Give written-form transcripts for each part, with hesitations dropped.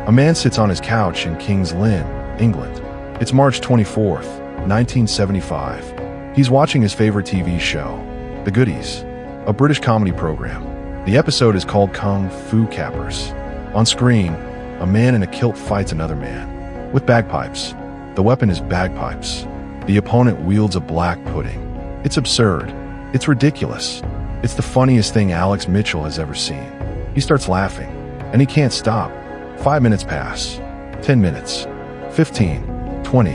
A man sits on his couch in King's Lynn, England. It's March 24th, 1975. He's watching his favorite TV show, The Goodies, a British comedy program. The episode is called Kung Fu Cappers. On screen, a man in a kilt fights another man with bagpipes. The weapon is bagpipes. The opponent wields a black pudding. It's absurd. It's ridiculous. It's the funniest thing Alex Mitchell has ever seen. He starts laughing, and he can't stop. 5 minutes pass. 10 minutes. 15. 20.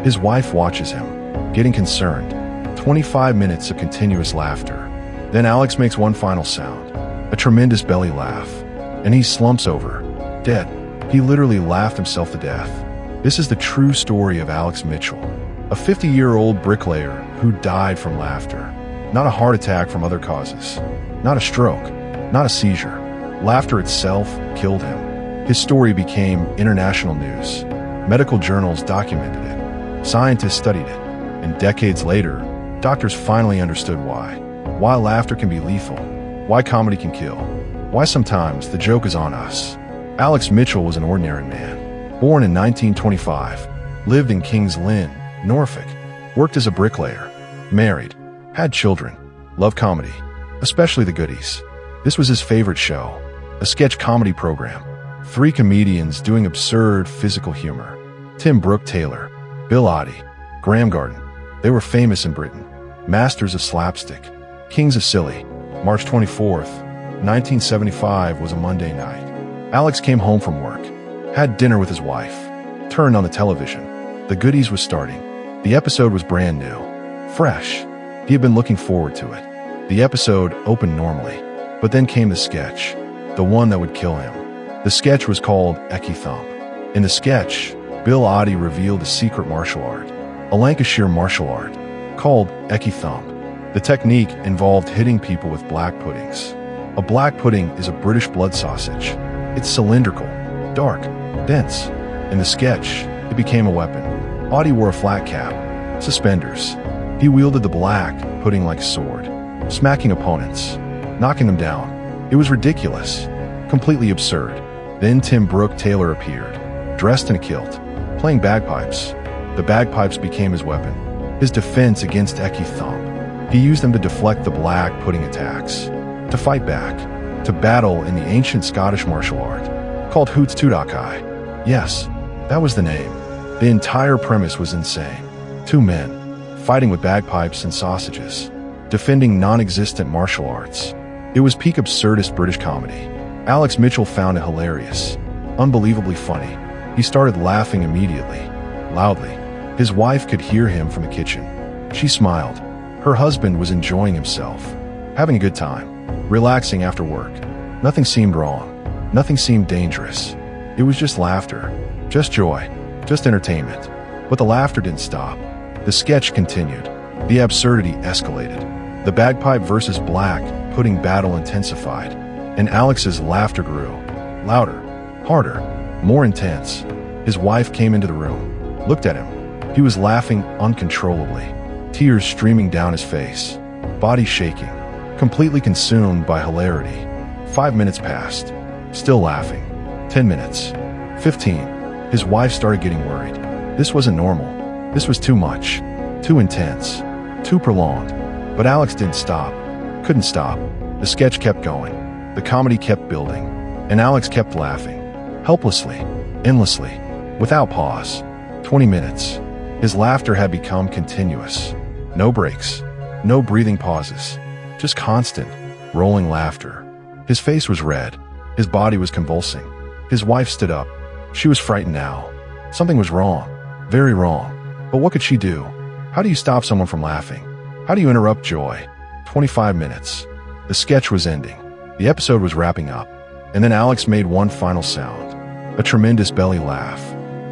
His wife watches him, getting concerned. 25 minutes of continuous laughter. Then Alex makes one final sound, a tremendous belly laugh, and he slumps over, dead. He literally laughed himself to death. This is the true story of Alex Mitchell, a 50-year-old bricklayer who died from laughter. Not a heart attack from other causes, not a stroke, not a seizure. Laughter itself killed him. His story became international news. Medical journals documented it. Scientists studied it. And decades later, doctors finally understood why. Why laughter can be lethal. Why comedy can kill. Why sometimes the joke is on us. Alex Mitchell was an ordinary man. Born in 1925, lived in King's Lynn, Norfolk, worked as a bricklayer, married, had children, loved comedy, especially The Goodies. This was his favorite show, a sketch comedy program. 3 comedians doing absurd physical humor. Tim Brooke Taylor, Bill Oddie, Graham Garden. They were famous in Britain, masters of slapstick, kings of silly. March 24th, 1975 was a Monday night. Alex came home from work, had dinner with his wife, turned on the television. The Goodies was starting. The episode was brand new, fresh. He had been looking forward to it. The episode opened normally, but then came the sketch, the one that would kill him. The sketch was called Eki Thump. In the sketch, Bill Oddie revealed a secret martial art, a Lancashire martial art, called Eki Thump. The technique involved hitting people with black puddings. A black pudding is a British blood sausage. It's cylindrical, dark, dense. In the sketch, it became a weapon. Oddie wore a flat cap, suspenders. He wielded the black pudding like a sword, smacking opponents, knocking them down. It was ridiculous, completely absurd. Then Tim Brooke Taylor appeared, dressed in a kilt, playing bagpipes. The bagpipes became his weapon, his defense against Eki Thump. He used them to deflect the black pudding attacks, to fight back, to battle in the ancient Scottish martial art, called Hoots Tudakai. Yes, that was the name. The entire premise was insane. 2 men, fighting with bagpipes and sausages, defending non-existent martial arts. It was peak absurdist British comedy. Alex Mitchell found it hilarious, unbelievably funny. He started laughing immediately, loudly. His wife could hear him from the kitchen. She smiled. Her husband was enjoying himself, having a good time, relaxing after work. Nothing seemed wrong. Nothing seemed dangerous. It was just laughter, just joy, just entertainment. But the laughter didn't stop. The sketch continued. The absurdity escalated. The bagpipe versus black pudding battle intensified, and Alex's laughter grew. Louder, harder, more intense. His wife came into the room, looked at him. He was laughing uncontrollably, tears streaming down his face, body shaking, completely consumed by hilarity. 5 minutes passed, still laughing. 10 minutes. 15. His wife started getting worried. This wasn't normal. This was too much, too intense, too prolonged. But Alex didn't stop, couldn't stop. The sketch kept going, the comedy kept building, and Alex kept laughing, helplessly, endlessly, without pause. 20 minutes. His laughter had become continuous. No breaks, no breathing pauses, just constant, rolling laughter. His face was red, his body was convulsing. His wife stood up. She was frightened now. Something was wrong, very wrong. But what could she do? How do you stop someone from laughing? How do you interrupt joy? 25 minutes. The sketch was ending. The episode was wrapping up. And then Alex made one final sound. A tremendous belly laugh.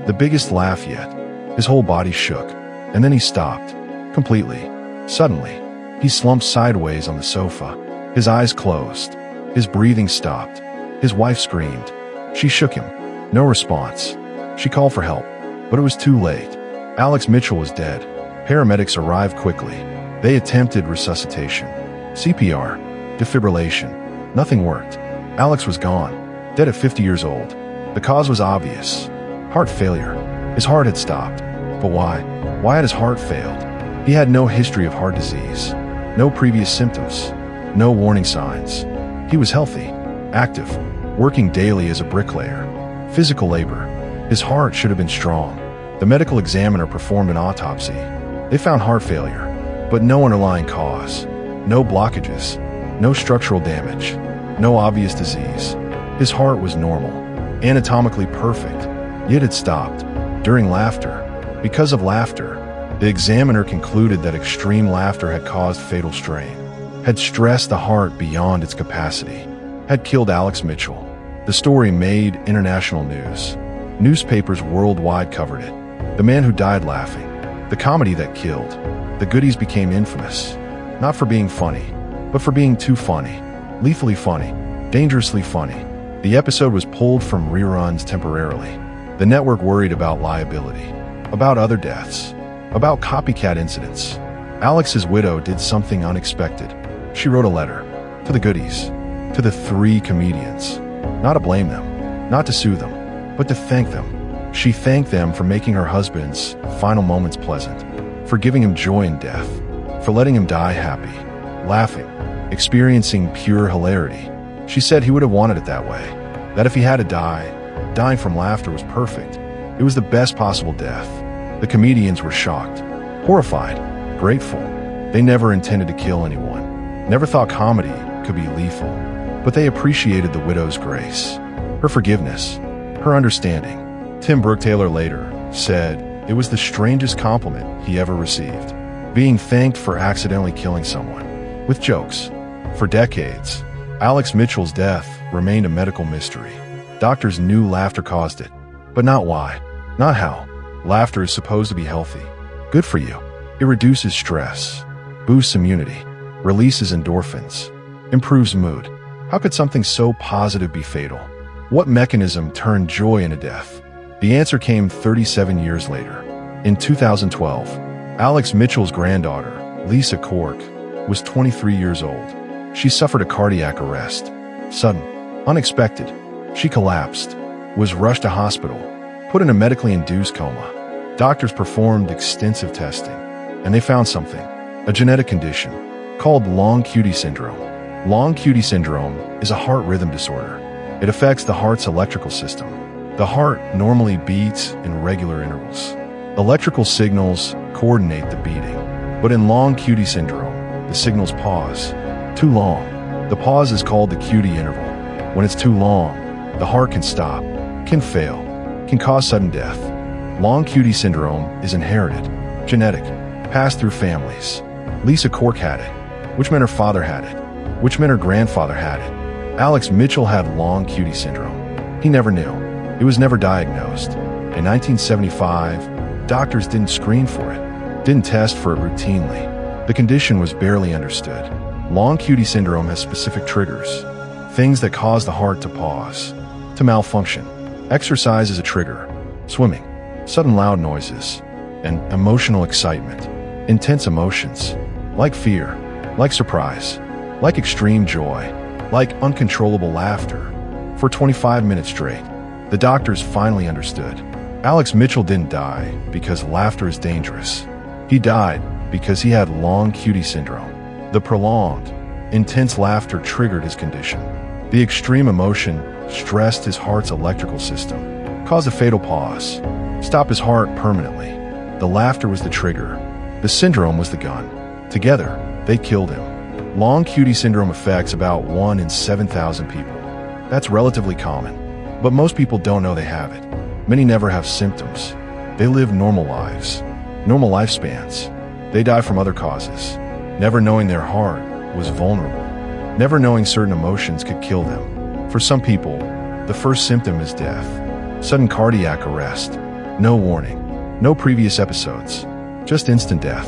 The biggest laugh yet. His whole body shook. And then he stopped. Completely. Suddenly, he slumped sideways on the sofa. His eyes closed. His breathing stopped. His wife screamed. She shook him. No response. She called for help. But it was too late. Alex Mitchell was dead. Paramedics arrived quickly. They attempted resuscitation, CPR, defibrillation. Nothing worked. Alex was gone, dead at 50 years old. The cause was obvious. Heart failure. His heart had stopped. But why? Why had his heart failed? He had no history of heart disease, no previous symptoms, no warning signs. He was healthy, active, working daily as a bricklayer. Physical labor. His heart should have been strong. The medical examiner performed an autopsy. They found heart failure, but no underlying cause. No blockages, no structural damage, no obvious disease. His heart was normal, anatomically perfect, yet it stopped. During laughter. Because of laughter, the examiner concluded that extreme laughter had caused fatal strain, had stressed the heart beyond its capacity, had killed Alex Mitchell. The story made international news. Newspapers worldwide covered it. The man who died laughing. The comedy that killed. The goodies became infamous. Not for being funny, but for being too funny. Lethally funny. Dangerously funny. The episode was pulled from reruns temporarily. The network worried about liability. About other deaths. About copycat incidents. Alex's widow did something unexpected. She wrote a letter. To the goodies. To the three comedians. Not to blame them. Not to sue them. But to thank them. She thanked them for making her husband's final moments pleasant. For giving him joy in death. For letting him die happy. Laughing. Experiencing pure hilarity. She said he would have wanted it that way. That if he had to die, dying from laughter was perfect. It was the best possible death. The comedians were shocked, horrified, grateful. They never intended to kill anyone, never thought comedy could be lethal. But they appreciated the widow's grace, her forgiveness, her understanding. Tim Brook-Taylor later said it was the strangest compliment he ever received, being thanked for accidentally killing someone, with jokes. For decades, Alex Mitchell's death remained a medical mystery. Doctors knew laughter caused it, but not why, not how. Laughter is supposed to be healthy, good for you. It reduces stress, boosts immunity, releases endorphins, improves mood. How could something so positive be fatal? What mechanism turned joy into death? The answer came 37 years later. In 2012, Alex Mitchell's granddaughter, Lisa Cork, was 23 years old. She suffered a cardiac arrest. Sudden, unexpected. She collapsed, was rushed to hospital, put in a medically induced coma. Doctors performed extensive testing, and they found something, a genetic condition called long QT syndrome. Long QT syndrome is a heart rhythm disorder. It affects the heart's electrical system. The heart normally beats in regular intervals. Electrical signals coordinate the beating, but in long QT syndrome, the signals pause. Too long. The pause is called the QT interval. When it's too long, the heart can stop, can fail, can cause sudden death. Long QT syndrome is inherited, genetic, passed through families. Lisa Cork had it, which meant her father had it, which meant her grandfather had it. Alex Mitchell had long QT syndrome. He never knew. It was never diagnosed. In 1975, doctors didn't screen for it, didn't test for it routinely. The condition was barely understood. Long QT syndrome has specific triggers, things that cause the heart to pause, to malfunction. Exercise is a trigger, swimming, sudden loud noises, and emotional excitement, intense emotions, like fear, like surprise, like extreme joy, like uncontrollable laughter. For 25 minutes straight, the doctors finally understood. Alex Mitchell didn't die because laughter is dangerous. He died because he had long QT syndrome. The prolonged, intense laughter triggered his condition. The extreme emotion stressed his heart's electrical system, caused a fatal pause, stopped his heart permanently. The laughter was the trigger. The syndrome was the gun. Together, they killed him. Long QT syndrome affects about 1 in 7,000 people. That's relatively common, but most people don't know they have it. Many never have symptoms. They live normal lives, normal lifespans. They die from other causes, never knowing their heart was vulnerable, never knowing certain emotions could kill them. For some people, the first symptom is death, sudden cardiac arrest, no warning, no previous episodes, just instant death.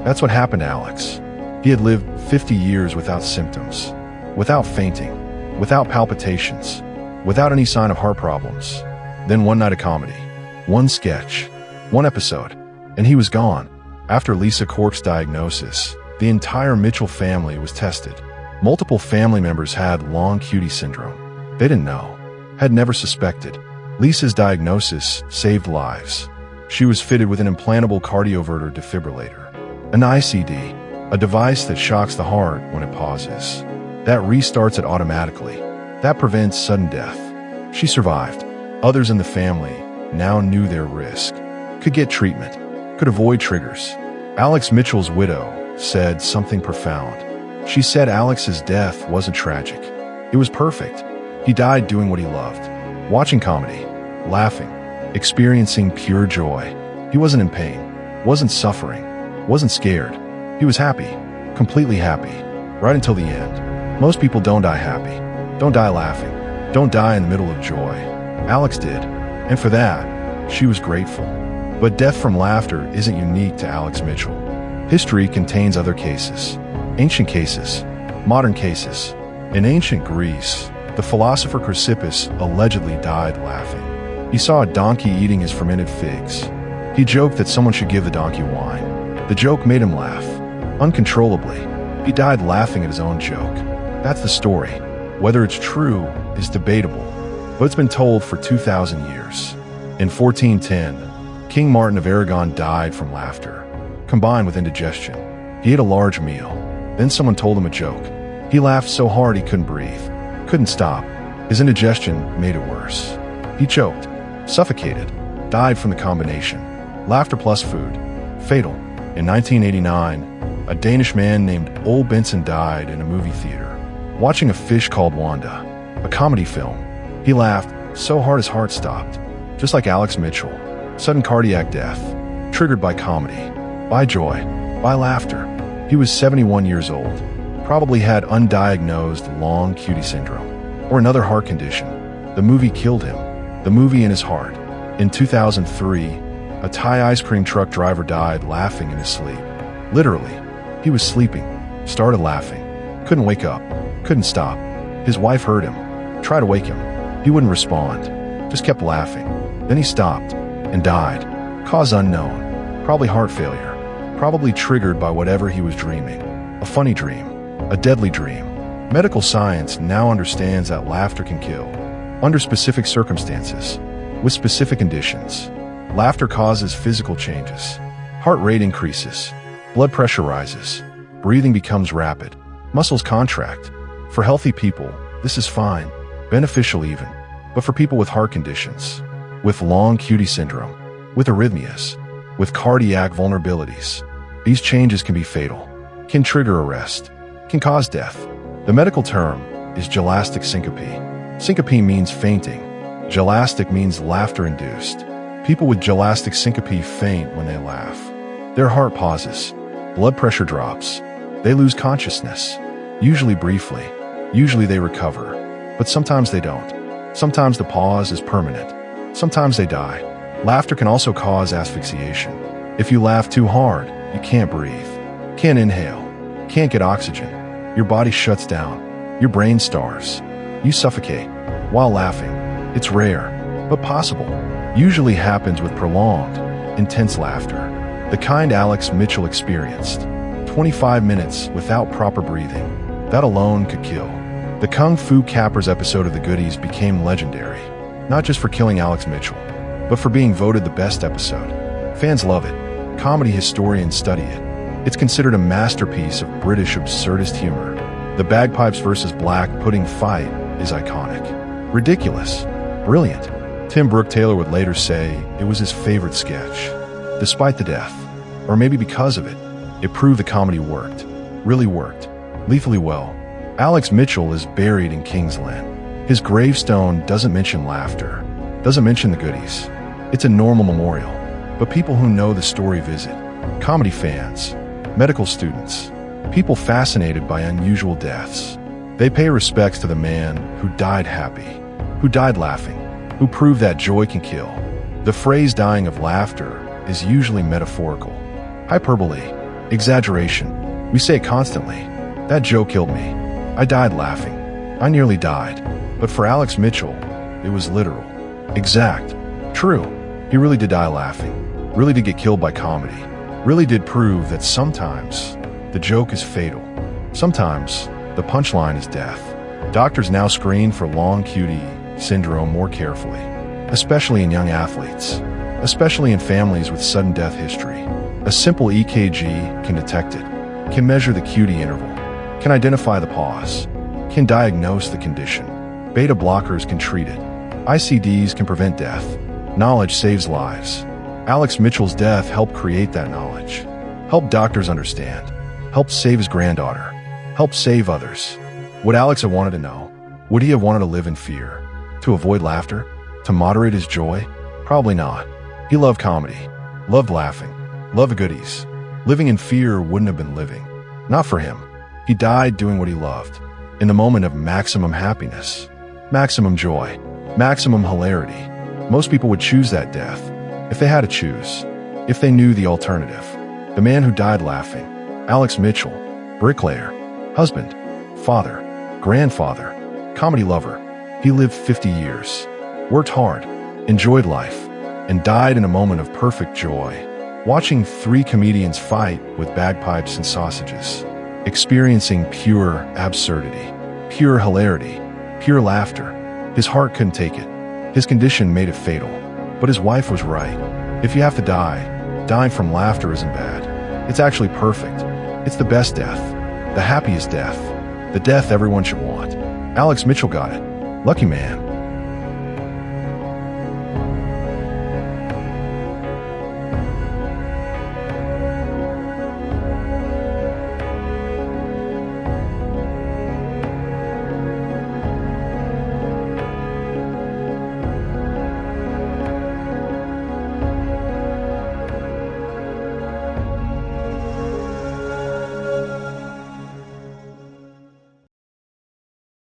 That's what happened to Alex. He had lived 50 years without symptoms, without fainting, without palpitations, without any sign of heart problems. Then one night of comedy, one sketch, one episode, and he was gone. After Lisa Cork's diagnosis, the entire Mitchell family was tested. Multiple family members had long QT syndrome. They didn't know, had never suspected. Lisa's diagnosis saved lives. She was fitted with an implantable cardioverter defibrillator, an ICD, a device that shocks the heart when it pauses. That restarts it automatically. That prevents sudden death. She survived. Others in the family now knew their risk, could get treatment, could avoid triggers. Alex Mitchell's widow said something profound. She said Alex's death wasn't tragic. It was perfect. He died doing what he loved, watching comedy, laughing, experiencing pure joy. He wasn't in pain, wasn't suffering, wasn't scared. He was happy, completely happy, right until the end. Most people don't die happy, don't die laughing, don't die in the middle of joy. Alex did, and for that, she was grateful. But death from laughter isn't unique to Alex Mitchell. History contains other cases, ancient cases, modern cases. In ancient Greece, the philosopher Chrysippus allegedly died laughing. He saw a donkey eating his fermented figs. He joked that someone should give the donkey wine. The joke made him laugh, uncontrollably. He died laughing at his own joke. That's the story. Whether it's true is debatable, but it's been told for 2,000 years. In 1410, King Martin of Aragon died from laughter, combined with indigestion. He ate a large meal. Then someone told him a joke. He laughed so hard he couldn't breathe, couldn't stop. His indigestion made it worse. He choked, suffocated, died from the combination. Laughter plus food. Fatal. In 1989, a Danish man named Ole Benson died in a movie theater, watching A Fish Called Wanda, a comedy film. He laughed so hard his heart stopped. Just like Alex Mitchell. Sudden cardiac death, triggered by comedy, by joy, by laughter. He was 71 years old, probably had undiagnosed long QT syndrome, or another heart condition. The movie killed him, the movie in his heart. In 2003, a Thai ice cream truck driver died laughing in his sleep. Literally, he was sleeping, started laughing, couldn't wake up, couldn't stop. His wife heard him, tried to wake him. He wouldn't respond, just kept laughing. Then he stopped and died. Cause unknown. Probably heart failure. Probably triggered by whatever he was dreaming. A funny dream. A deadly dream. Medical science now understands that laughter can kill. Under specific circumstances. With specific conditions. Laughter causes physical changes. Heart rate increases. Blood pressure rises. Breathing becomes rapid. Muscles contract. For healthy people, this is fine. Beneficial even. But for people with heart conditions, with long QT syndrome, with arrhythmias, with cardiac vulnerabilities, these changes can be fatal, can trigger arrest, can cause death. The medical term is gelastic syncope. Syncope means fainting. Gelastic means laughter-induced. People with gelastic syncope faint when they laugh. Their heart pauses. Blood pressure drops. They lose consciousness. Usually briefly. Usually they recover. But sometimes they don't. Sometimes the pause is permanent. Sometimes they die. Laughter can also cause asphyxiation. If you laugh too hard, you can't breathe, can't inhale, can't get oxygen. Your body shuts down. Your brain stars. You suffocate while laughing. It's rare, but possible. Usually happens with prolonged, intense laughter. The kind Alex Mitchell experienced. 25 minutes without proper breathing. That alone could kill. The Kung Fu Cappers episode of The Goodies became legendary, not just for killing Alex Mitchell, but for being voted the best episode. Fans love it. Comedy historians study it. It's considered a masterpiece of British absurdist humor. The bagpipes versus black pudding fight is iconic. Ridiculous. Brilliant. Tim Brooke Taylor would later say it was his favorite sketch. Despite the death, or maybe because of it, it proved the comedy worked. Really worked. Lethally well. Alex Mitchell is buried in King's Lynn. His gravestone doesn't mention laughter, doesn't mention the goodies. It's a normal memorial, but people who know the story visit. Comedy fans, medical students, people fascinated by unusual deaths. They pay respects to the man who died happy, who died laughing, who proved that joy can kill. The phrase dying of laughter is usually metaphorical. Hyperbole, exaggeration. We say it constantly. That joke killed me. I died laughing. I nearly died. But for Alex Mitchell, it was literal. Exact. True. He really did die laughing. Really did get killed by comedy. Really did prove that sometimes the joke is fatal. Sometimes the punchline is death. Doctors now screen for long QT syndrome more carefully. especially in young athletes, especially in families with sudden death history. A simple EKG can detect it, can measure the QT interval, can identify the pause, can diagnose the condition. Beta blockers can treat it. ICDs can prevent death. Knowledge saves lives. Alex Mitchell's death helped create that knowledge, helped doctors understand, helped save his granddaughter, helped save others. Would Alex have wanted to know? Would he have wanted to live in fear? To avoid laughter? To moderate his joy? Probably not. He loved comedy, loved laughing, loved the goodies. Living in fear wouldn't have been living. Not for him. He died doing what he loved, in the moment of maximum happiness, maximum joy, maximum hilarity. Most people would choose that death, if they had to choose, if they knew the alternative. The man who died laughing, Alex Mitchell, bricklayer, husband, father, grandfather, comedy lover. He lived 50 years, worked hard, enjoyed life, and died in a moment of perfect joy, watching 3 comedians fight with bagpipes and sausages, experiencing pure absurdity, pure hilarity, pure laughter. His heart couldn't take it. His condition made it fatal. But his wife was right. If you have to die, dying from laughter isn't bad. It's actually perfect. It's the best death, the happiest death, the death everyone should want. Alex Mitchell got it. Lucky man.